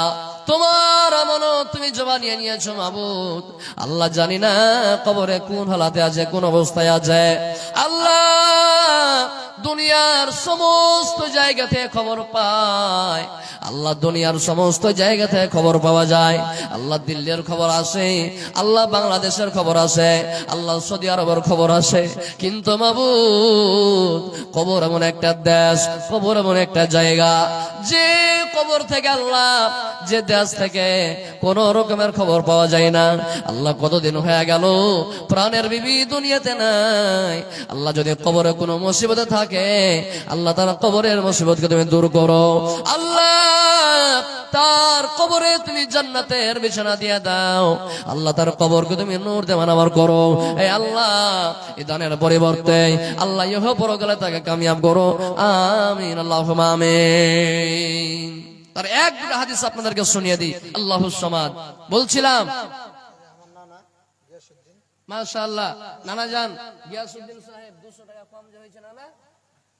তোমার আমানত তুমি জমা নিয়ে নিয়েছো মাবুদ। আল্লাহ, জানি না কবরে কোন হালাতে আছে, কোন অবস্থায় আছে। আল্লাহ, দুনিয়ার সমস্ত জায়গা থেকে খবর পায়, আল্লাহ, দুনিয়ার সমস্ত জায়গা থেকে খবর পাওয়া যায়। আল্লাহ, দিল্লির খবর আসে, আল্লাহ, বাংলাদেশের খবর আসে, আল্লাহ, সৌদি আরবের খবর আসে, কিন্তু মাবুদ, কবর এমন একটা দেশ, কবর এমন একটা জায়গা, যে কবর থেকে আল্লাহ, যে দেশ থেকে কোন রকমের খবর পাওয়া যায় না। আল্লাহ, কতদিন হয়ে গেল প্রাণের বিবি দুনিয়াতে নাই। আল্লাহ, যদি কবরে কোনো মুসিবতে থাকে, আল্লাহ, তার কবরের মুসিবতকে তুমি দূর করো। আল্লাহ, তার কবরে তুমি জান্নাতের বিছানা দিয়ে দাও। আল্লাহ, তার কবরকে তুমি নূর দিয়ে মানাবার করো। এই আল্লাহ, এই দানের পরিবর্তে আল্লাহ ইহ পরকালে তাকে কামিয়াব করো। আমিন, আল্লাহুম্মা আমিন। তার এক দুটো হাদিস আপনাদেরকে শুনিয়ে দিই। আল্লাহুস সামাদ বলছিলাম, মাশাআল্লাহ, নানা জান গিয়াসউদ্দিন সাহেব 200 টাকা কম যে হয়েছে নানা,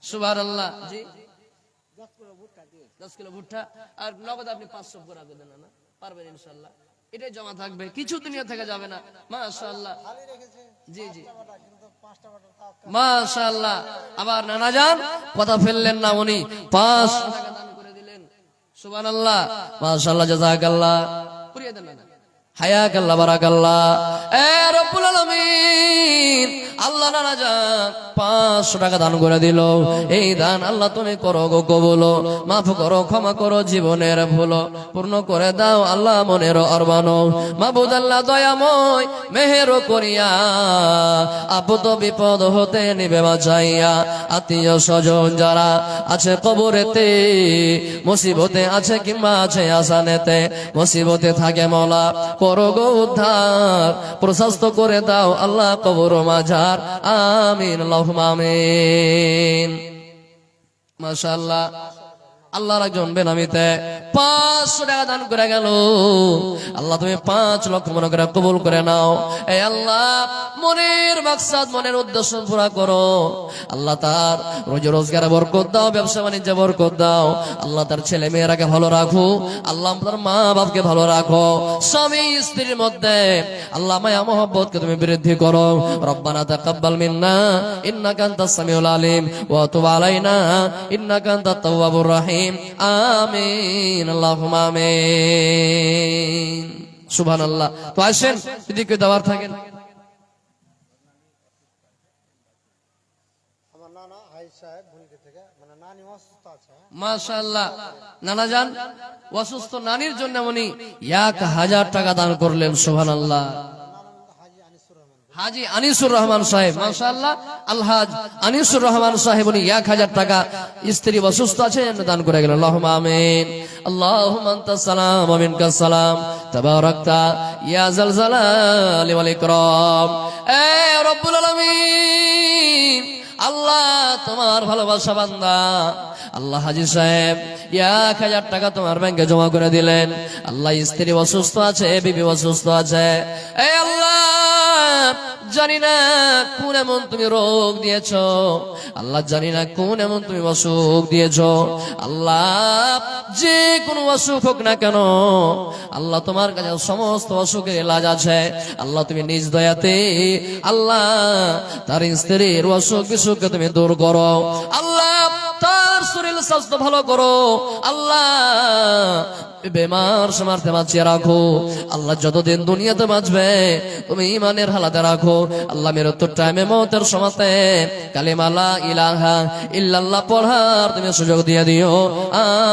সুবহানাল্লাহ। জি, 10 কিলো ভুট্টা আর নগদ আপনি 500 করে দেন না, পারবেন ইনশাআল্লাহ। এটাই জমা থাকবে, কিছু দুনিয়া থেকে যাবে না। মাশাআল্লাহ, জি জি, মাশাআল্লাহ। আবার নানা যান কথা ফেললেন না, উনি 500 টাকা দান করে দিলেন। সুবহানাল্লাহ, মাশাআল্লাহ, জাযাকাল্লাহ। পুরিয়ে দেন না, হায়াকাল্লাহ, বারাকাল্লাহ। এ রব্বুল আলামিন, আল্লাহ নানা যান 500 টাকা দান করে দিল। এই দান আল্লাহ তুমি করো গো কবুল, মাফ করো, ক্ষমা করো, জীবনের ভুল পূর্ণ করে দাও আল্লাহ মনের অরমান। মাবুদ আল্লাহ দয়াময় মেহের করিয়া আপদ বিপদ হতে নিবে বাঁচাইয়া। আত্মীয় স্বজন যারা আছে কবরেতে, মুসিবতে আছে কিংবা আছে আসানেতে, মুসিবতে থাকে মওলা করো গো উদ্ধার, প্রশস্ত করে দাও আল্লাহ কবর মাঝার। আমিন আল্লাহুম্মা আমিন। মাশাআল্লাহ, আল্লাহর একজন বেনামিতে 500 টাকা দান করে গেল। আল্লাহ তুমি 5 লক্ষ মনে করে কবুল করে নাও। এই আল্লাহ মনের মাকসাদ, মনের উদ্দেশ্য পুরা করো। আল্লাহ তার রোজি রোজগারে বরকত দাও, ব্যবসা বাণিজ্যে বরকত দাও। আল্লাহ তার ছেলে মেয়েরাকে ভালো রাখো। আল্লাহ তার মা বাপকে ভালো রাখো। স্বামী স্ত্রীর মধ্যে আল্লাহ মায়া মহব্বতকে তুমি বৃদ্ধি করো। রব্বানা তাকাব্বাল মিন্না ইন্নাকা আনতাস সামিউল আলিম ওয়া তুব আলাইনা ইন্নাকা আনতাত তাওয়াবুর রহিম। আমিন আল্লাহুম্মা আমিন। সুবহানাল্লাহ। তো আসেন, যদি কেউ দাওয়ার থাকেন। মাশাআল্লাহ, নানা যান অসুস্থ নানির জন্য উনি 1000 টাকা দান করলেন। সুবহানাল্লাহ। হাজি আনিসুর রহমান সাহেব, মাশাআল্লাহ, আলহাজ আনিসুর রহমান সাহেব উনি 1000 টাকা, স্ত্রী অসুস্থ আছে, দান করে গেলেন। আল্লাহুম্মা আমিন। আল্লাহুম্মা আনতাস সালাম ওয়া মিনকাস সালাম তাবারাকতা ইয়া যাল জালালি ওয়াল ইকরাম। এ রব্বুল আলামিন, আল্লাহ তোমার ভালোবাসা বান্দা আল্লাহ হাজি সাহেব 1000 টাকা তোমার ব্যাংকে জমা করে দিলেন। আল্লাহ স্ত্রী অসুস্থ আছে, বিবি অসুস্থ আছে। এ আল্লাহ, জানি না কোন এমন তুমি রোগ দিয়েছো, আল্লাহ জানি না কোন এমন তুমি অসুখ দিয়েছো। আল্লাহ যে কোনো অসুখ হোক না কেন, আল্লাহ তোমার কাছে সমস্ত অসুখের ইলাজ আছে। আল্লাহ তুমি নিজ দয়াতে আল্লাহ তার স্ত্রীর অসুখ বিসুখকে তুমি দূর করো। আল্লাহ তার শরীর স্বাস্থ্য ভালো করো। আল্লাহ বেমার সমার্থে বাঁচিয়ে রাখো। আল্লাহ যতদিন দুনিয়াতে বাঁচবে তুমি ইমানের হালাতে রাখো। আল্লাহ মৃত্যুর টাইমে মওতের সময়তে কালিমা লা ইলাহা ইল্লাল্লাহ পড়ার তুমি সুযোগ দিয়ে দিও।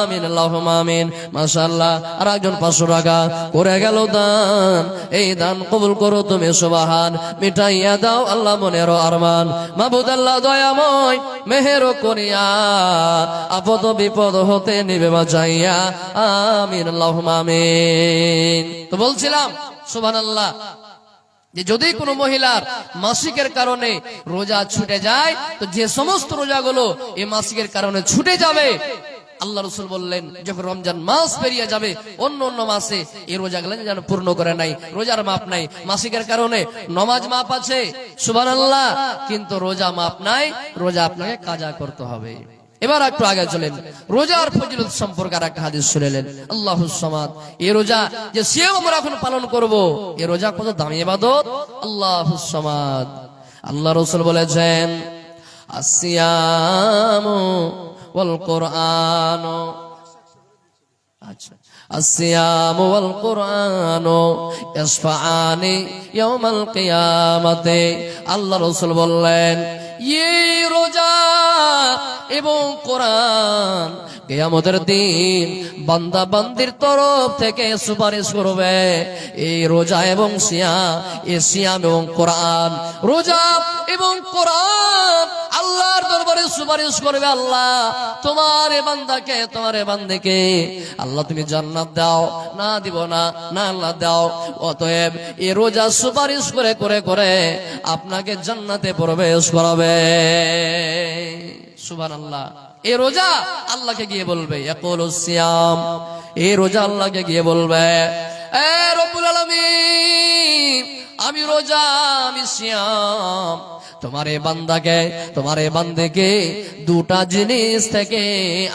আমিন আল্লাহুম্মা আমিন। মাশাআল্লাহ, আর একজন 500 টাকা করে গেল দান। এই দান কবুল করো তুমি সুবহান, মিটাইয়া দাও আল্লাহ মনের আরমান। মাবুদ আল্লাহ দয়াময় মেহের করিয়া আপদ বিপদ হতে নিবে বাঁচাইয়া। আমিন আল্লাহুম্মা আমিন। তো বলছিলাম সুবহানাল্লাহ, যে যদি কোনো মহিলার মাসিকের কারণে রোজা ছুটে যায়, তো যে সমস্ত রোজাগুলো এই মাসিকের কারণে ছুটে যাবে, আল্লাহ রাসূল বললেন যখন রমজান মাস পেরিয়ে যাবে অন্য অন্য মাসে এই রোজাগুলো যেন পূর্ণ করে নাই। রোজার মাপ নাই, মাসিকের কারণে নমাজ মাপ আছে সুবহানাল্লাহ, কিন্তু রোজা মাপ নাই, রোজা আপনাকে কাজা করতে হবে। এবার একটু আগে চলেন, রোজার ফজিলত সম্পর্কে আর একটা হাদিস শুনলেন। আল্লাহুস সামাদ, এই রোজা যে সেও আমরা এখন পালন করব, এই রোজা কত দামি ইবাদত। আল্লাহুস সামাদ, আল্লাহ রাসূল বলেছেন আসিয়ামু ওয়াল কুরআন। আচ্ছা, আসিয়ামু ওয়াল কুরআন ইয়াশফাআনি ইয়াউমাল কিয়ামাতে। আল্লাহ রাসূল বললেন এই রোজা এবং কোরআন কিয়ামতের দিন বান্দা বান্দির তরফ থেকে সুপারিশ করবে। এই রোজা এবং সিয়াম, এই সিয়াম এবং কোরআন, রোজা এবং কোরআন আল্লাহর দরবারে সুপারিশ করবে। আল্লাহ তোমার এ বান্দাকে, তোমার এ বান্দিকে আল্লাহ তুমি জান্নাত দাও, না দিব না, না আল্লাহ দাও। অতএব এই রোজা সুপারিশ করে করে করে আপনাকে জান্নাতে প্রবেশ করাবে। সুবহানাল্লাহ। এই রোজা আল্লাহকে গিয়ে বলবে ইয়াকুলুস সিয়াম, এই রোজা আল্লাহকে গিয়ে বলবে এ রব্বুল আলামিন, আমি রোজা, আমি সিয়াম তোমার এই বান্দাকে, তোমার এই বান্দিকে দুটা জিনিস থেকে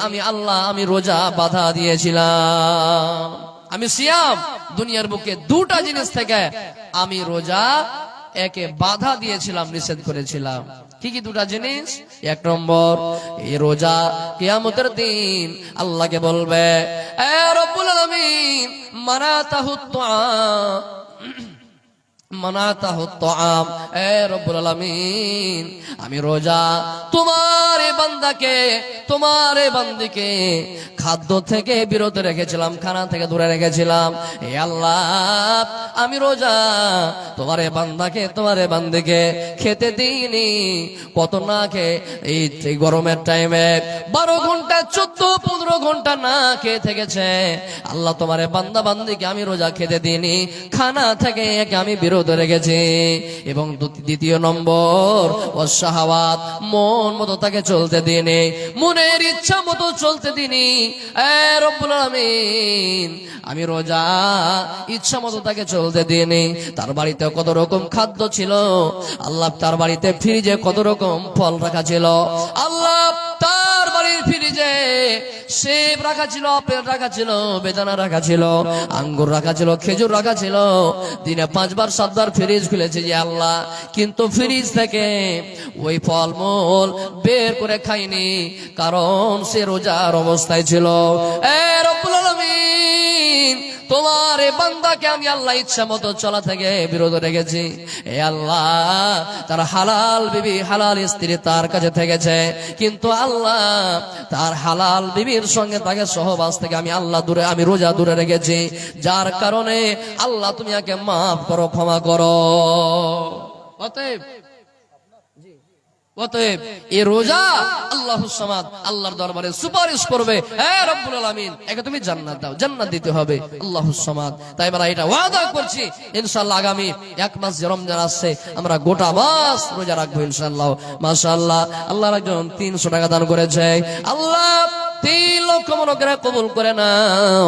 আমি আল্লাহ, আমি রোজা বাধা দিয়েছিলাম। আমি সিয়াম দুনিয়ার বুকে দুটা জিনিস থেকে আমি রোজা একে বাধা দিয়েছিলাম, নিষেধ করেছিলাম। কি কি দুটা জিনিস? এক নম্বর, এই রোজা কিয়ামতের দিন আল্লাহকে বলবে, এ রব্বুল আলামিন মানাতাহুত তুআম, মানাতাহুত তুআম, এ রব্বুল আলামিন আমি রোজা তোমার এই বান্দাকে, তোমার এই বান্দিকে খাদ্য থেকে বিরত রেখেছিলাম, খানা থেকে দূরে রেখেছিলাম। হে আল্লাহ, আমি রোজা তোমার এই বান্দাকে, তোমার এই বান্দিকে খেতে দিইনি। কত না খেয়ে এই গরমের টাইমে 12 ঘন্টা 14-15 ঘন্টা না খেয়ে থেকেছে। আল্লাহ তোমার এই বান্দা বান্দিকে আমি রোজা খেতে দিইনি, খানা থেকে আমি বিরত রেখেছি। এবং দ্বিতীয় নম্বর, শাহাওয়াত, মন মতো তাকে চলতে দিইনি, মনের ইচ্ছা মতো চলতে দিইনি। এ রব্বুল আলামিন আমি রোজা ইচ্ছা মতো তাকে চলতে দিইনি। তার বাড়িতে কত রকম খাদ্য ছিল আল্লাহ, তার বাড়িতে ফ্রিজে কত রকম ফল রাখা ছিল আল্লাহ, তার বাড়ির ফ্রিজে সেব রাখা ছিল, আপেল রাখা ছিল, বেদানা রাখা ছিল, আঙ্গুর রাখা ছিল, খেজুর রাখা ছিল। দিনে 5 বার 7 বার ফ্রিজ খুলেছে যে আল্লাহ, কিন্তু ফ্রিজ থেকে ওই ফলমূল বের করে খাইনি, কারণ সে রোজার অবস্থায় ছিল। এ রব্বুল আলামিন তোমার এই বান্দাকে আমি আল্লাহ ইচ্ছা মতো চলা থেকে বিরত রেখেছি। এ আল্লাহ, তার হালাল বিবি, হালাল স্ত্রী তার কাছে থেকেছে, কিন্তু আল্লাহ তার হালাল বিবির সঙ্গে তাকে সহবাস থেকে আমি আল্লাহ দূরে, আমি রোজা দূরে রেখেছি। যার কারণে আল্লাহ তুমি একে মাফ করো, ক্ষমা করো। অতএব এই রোজা আল্লাহুস সামাদ, আল্লাহর দরবারে সুপারিশ করবে, হে রব্বুল আলামিন একে তুমি জান্নাত দাও, জান্নাত দিতে হবে আল্লাহুস সামাদ। তাই আমরা এটা ওয়াদা করছি, ইনশাআল্লাহ আগামী 1 মাস যে রমজান আসছে আমরা গোটা মাস রোজা রাখবো ইনশাআল্লাহ। মাশাআল্লাহ, আল্লাহর একজন 300 টাকা দান করেছে, আল্লাহ 3 লক্ষ মনে কবুল করে নাও।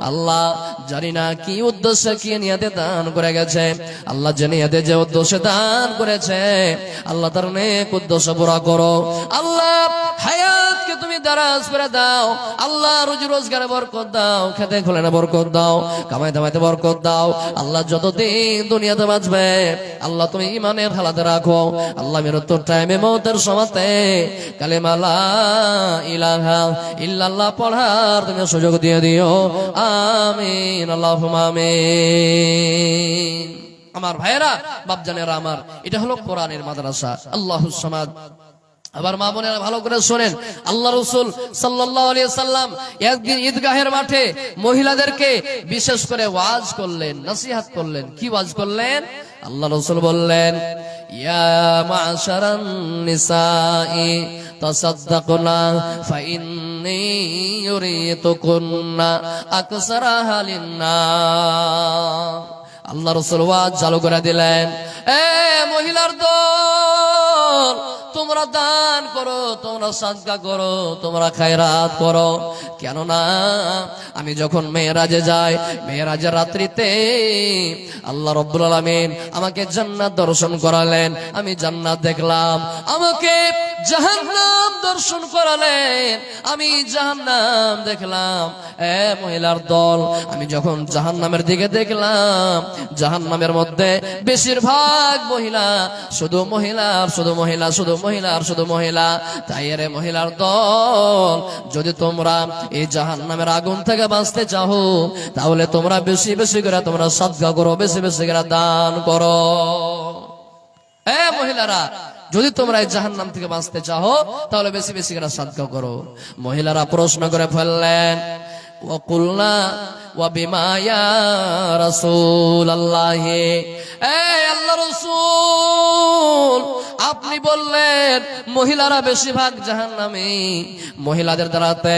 আল্লাহ জানি না কি উদ্দেশ্যে, কি নিয়তে দান করে গেছে, আল্লাহ যে নিয়তে যে উদ্দেশ্যে দান করেছে আল্লাহ তার নেক উদ্দেশ্য পুরা করো। আল্লাহ হায়াতকে তুমি দারাজ করে দাও, আল্লাহ রুজি রোজগারে বরকত দাও, খেতে খোলেনে বরকত দাও, কামাইতে কামাইতে বরকত দাও। আল্লাহ যতদিন দুনিয়াতে বাঁচবে আল্লাহ তুমি ইমানের হালাতে রাখো। আল্লাহ মৃত্যুর টাইমে, মওতের সময়তে কালেমা লা ইলাহা ইল্লাল্লাহ পড়ার তুমি সুযোগ দিয়ে দিও, আমিন আল্লাহুম্মা আমিন। আমার ভাইয়েরা, বাপজানেরা আমার, এটা হলো কোরআনের মাদ্রাসা আল্লাহুস সামাদ। আবার মা বোনেরা ভালো করে শোনেন, আল্লাহ রাসূল সাল্লাল্লাহু আলাইহি সাল্লাম একদিন ঈদগাহের মাঠে মহিলাদেরকে বিশেষ করে ওয়াজ করলেন, নসিহত করলেন। কি ওয়াজ করলেন? আল্লাহ রাসূল বললেন, ইয়া মা'শারান নিসাই তাসাদ্দাকনা ফাইন্নী ইউরিতুকুন্না আকসারাহা লিন্নার। আল্লাহ রাসূল ওয়াজ চালু করে দিলেন, এ মহিলার দল, তোমরা দান করো, তোমরা সাদকা করো, তোমরা খায়রাত করো। কেননা আমি যখন মেরাজে যাই, মেরাজের রাত্রিতে আল্লাহ রাব্বুল আলামিন আমাকে জান্নাত দর্শন করালেন, আমি জান্নাত দেখলাম। আমাকে জাহান্নাম দর্শন করালেন, আমি জাহান্নাম দেখলাম। এ মহিলার দল, আমি যখন জাহান্নামের দিকে দেখলাম, জাহান্নামের মধ্যে বেশিরভাগ মহিলা, শুধু মহিলা, শুধু মহিলা, শুধু মহিলা, শুধু মহিলা। তাই রে মহিলার দল, যদি তোমরা এই জাহান্নামের আগুন থেকে বাঁচতে চাও, তাহলে তোমরা বেশি বেশি করে তোমরা সাদকা করো, বেশি বেশি করে দান করো। এ মহিলারা, যদি তোমরা এই জাহান্নাম থেকে বাঁচতে চাও, তাহলে বেশি বেশি করে সাদকা করো। মহিলারা প্রশ্ন করে ফেললেন, ওয়াকুলনা ওয়া বিমা ইয়া রাসূলুল্লাহ, এ আল্লাহর রাসূল, আপনি বললেন মহিলারা বেশিরভাগ জাহান্নামী, মহিলাদের দ্বারাতে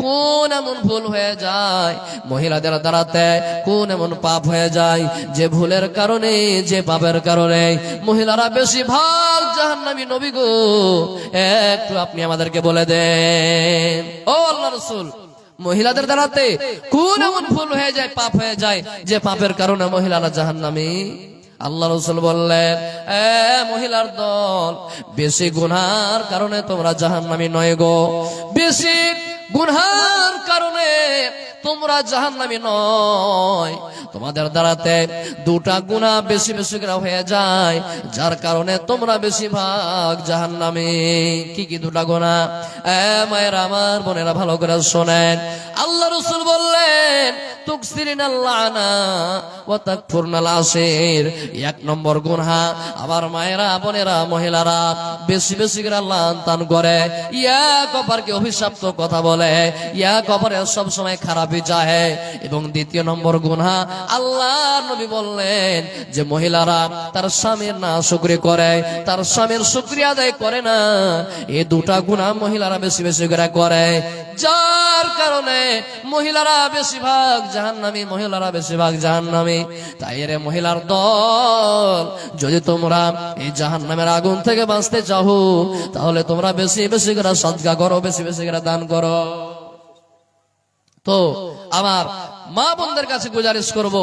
কোন এমন ভুল হয়ে যায়, মহিলাদের দ্বারাতে কোন এমন পাপ হয়ে যায়, যে ভুলের কারণে, যে পাপের কারণে মহিলারা বেশিরভাগ জাহান্নামী? নবী গো, একটু আপনি আমাদেরকে বলে দেন। ও আল্লাহর রাসূল, মহিলাদের দ্বারাতে কোন এমন ভুল হয়ে যায়, পাপ হয়ে যায়, যে পাপের কারণে মহিলারা জাহান্নামী? আল্লাহ রাসূল বললেন, এ মহিলার দল, বেশি গুনার কারণে তোমরা জাহান্নামী নয় গো, বেশি গুনার কারণে তোমরা জাহান্নামী নয়, তোমাদের দ্বারাতে দুটা গুনাহ বেশি বেশি করে হয়ে যায়, যার কারণে তোমরা বেশিরভাগ জাহান্নামী। কি কি দুটা গুনাহ? মায়েরা আমার, বোনেরা ভালো করে শোনেন। আল্লাহ রাসূল বললেন তুকসিরিনাল লানা ওয়া তাকফুরনাল আশির। এক নম্বর গুনাহ, আমার মায়েরা, বোনেরা, মহিলারা বেশি বেশি করে লানতান করে, এক অপরকে অভিশপ্ত কথা বলে, এক অপরের সব সময় খারাপই চাহে। এবং দ্বিতীয় নম্বর গুনাহ, আল্লাহর নবী বললেন যে মহিলারা তার স্বামীর না শুকরিয়া করে, তার স্বামীর শুকরিয়া আদায় করে না। এই দুটা গুনাহ মহিলারা বেশি বেশি করে, যার কারণে মহিলারা বেশিরভাগ জাহান্নামী, মহিলারা বেশিরভাগ জাহান্নামী। তাই রে মহিলার দল, যদি তোমরা এই জাহান্নামের আগুন থেকে বাঁচতে চাও, তাহলে তোমরা বেশি বেশি করে সদকা করো, বেশি বেশি করে দান করো। তো আমার মা বোনদের কাছে গুজারিশ করব,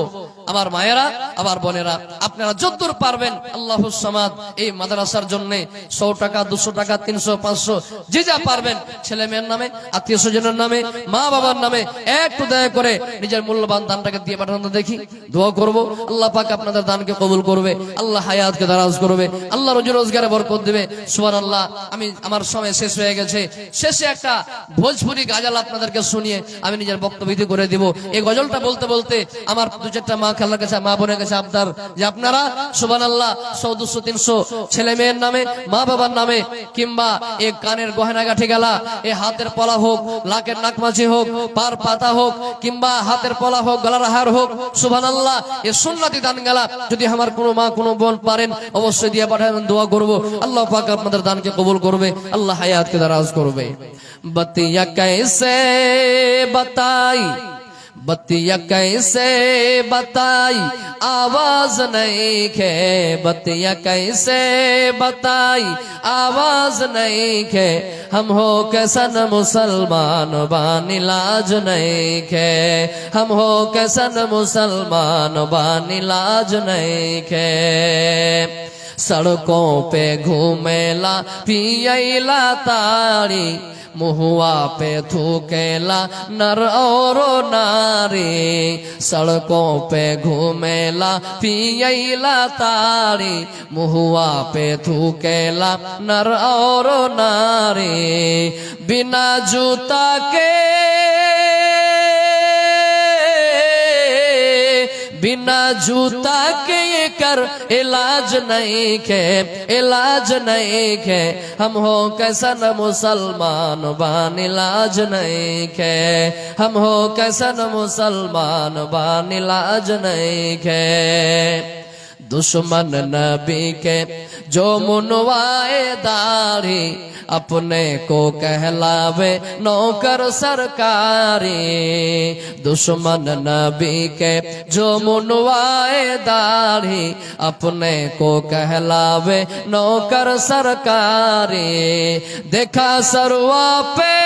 আমার মায়েরা, আমার বোনেরা, আপনারা যতদূর পারবেন আল্লাহুস সামাদ এই মাদ্রাসার জন্য 100 টাকা, 200 টাকা, 300, 500 যে যা পারবেন, ছেলে মেয়ের নামে, আত্মীয় স্বজনের নামে, মা বাবার নামে একটু দয়া করে নিজের মূল্যবান দানটাকে দিয়ে পাঠান। দেখি, দোয়া করব আল্লাহ পাক আপনাদের দানকে কবুল করবে, আল্লাহ হায়াতকে দারাজ করবে, আল্লাহ রুজি রোজগারে বরকত দেবে। সুবহানাল্লাহ। আমি আমার সময় শেষ হয়ে গেছে, শেষে একটা ভোজপুরি গজল আপনাদেরকে শুনিয়ে আমি নিজের বক্তব্য করে দিব। এই গজলটা বলতে বলতে আমার দু চারটা মা খালার কাছে, মা বোনের কাছে আবদার, যে আপনারা সুবহানাল্লাহ 100, 200, 300 ছেলে মেয়ের নামে, মা বাবার নামে, কিংবা এই কানের গহনা গাঠি গেলা, এই হাতের পলা হোক, লাকের নাকমাছি হোক, পার পাতা হোক, কিংবা হাতের পলা হোক, গলার হার হোক, সুবহানাল্লাহ এই সুন্নতি দান গেলা যদি আমার কোনো মা কোনো বোন পারেন অবশ্যই দিয়ে পাঠাবেন, দোয়া করব আল্লাহ পাক আপনাদের দানকে কবুল করবে, আল্লাহ হায়াতকে দারাজ করবে। बतिया कैसे बताई, बतिया कैसे बताई, आवाज नहीं खे, बतिया कैसे बताई, आवाज नहीं खे, हम हो कैसन मुसलमान बानी लाज नहीं खे, हम हो कैसन मुसलमान बानी लाज नहीं खे। सड़कों पे घूमेला पियला ताड़ी, मुहुआ पे थूकेला नर और नारी, सड़कों पे घूमेला पियला ताड़ी, मुहुआ पे थूकेला नर और नारी, बिना जूता के, बिना जूता के ये कर इलाज नहीं खे, इलाज नहीं खे, हम हो कैसन मुसलमान बान इलाज नहीं खे, हम हो कैसन मुसलमान बान इलाज नहीं खे। दुश्मन नबी के जो मुनवाए दाढ़ी, अपने को कहलावे नौकर सरकारी, दुश्मन नबी के जो मुनवाए दाढ़ी, अपने को कहलावे नौकर सरकारी, देखा सरवा पे,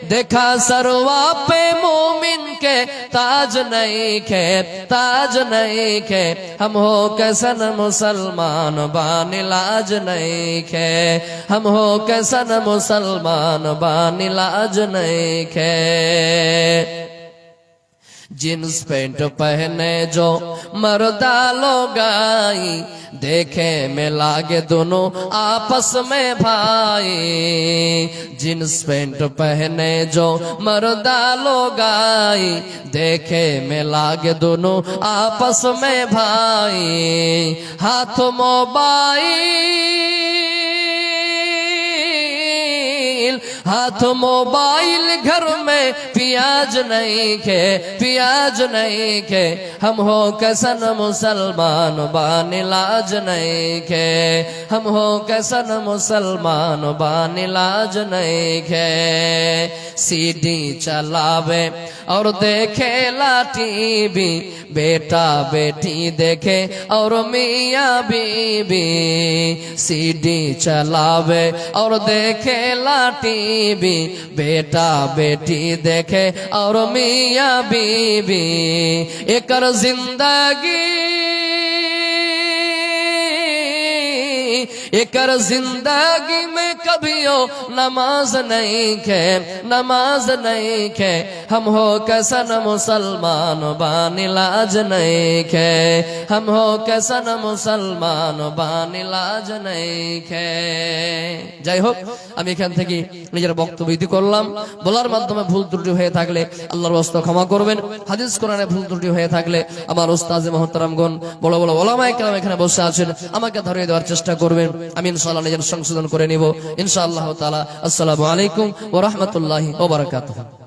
देखा सरवा पे मोमिन के ताज नहीं खे, ताज नहीं खे, हम हो कैसन मुसलमान बान इलाज नहीं खे, हम हो कैसन मुसलमान बान इलाज नहीं खे। जींस पैंट पहने जो मर्दा लोग आई, देखे में लागे दोनों आपस में भाई, जींस पैंट पहने जो मर्दा लोग आई, देखे में लागे दोनों आपस में भाई, हाथ मोबाइल, हाथ मोबाइल, घर में प्याज नहीं खे, प्याज नहीं खे, हम हो कैसन मुसलमान बान इलाज नहीं खे, हम हो कैसन मुसलमान बान इलाज नहीं खे। सीडी चलावे और देखे ला टीवी, बेटा बेटी देखे और मियाँ बीबी, सीडी चलावे और देखे ला टीवी, बेटा बेटी देखे और मियाँ बीबी, एकर जिंदगी एकर जिंदगी में कभियो नमाज नहीं खे, नमाज नहीं खे, हम हो कैसन मुसलमान बानिलाज नहीं खे, हम हो कैसन मुसलमान बानिलाज नहीं खे। যাই হোক, আমি এখান থেকে নিজের বক্তব্য ইতি করলাম। বলার মাধ্যমে ভুল ত্রুটি হয়ে থাকলে আল্লাহর ওয়াস্তে ক্ষমা করবেন। হাদিস কোরআনে ভুল ত্রুটি হয়ে থাকলে আমার উস্তাদ মুহতারামগণ, বড় বড় ওলামায়ে কেরাম এখানে বসে আছেন, আমাকে ধরিয়ে দেওয়ার চেষ্টা করবেন। আমি ইনশাআল্লাহ নিজের সংশোধন করে নিব ইনশাআল্লাহ তাআলা। আসসালামু আলাইকুম ওয়া রাহমাতুল্লাহি ওয়া বারাকাতুহু।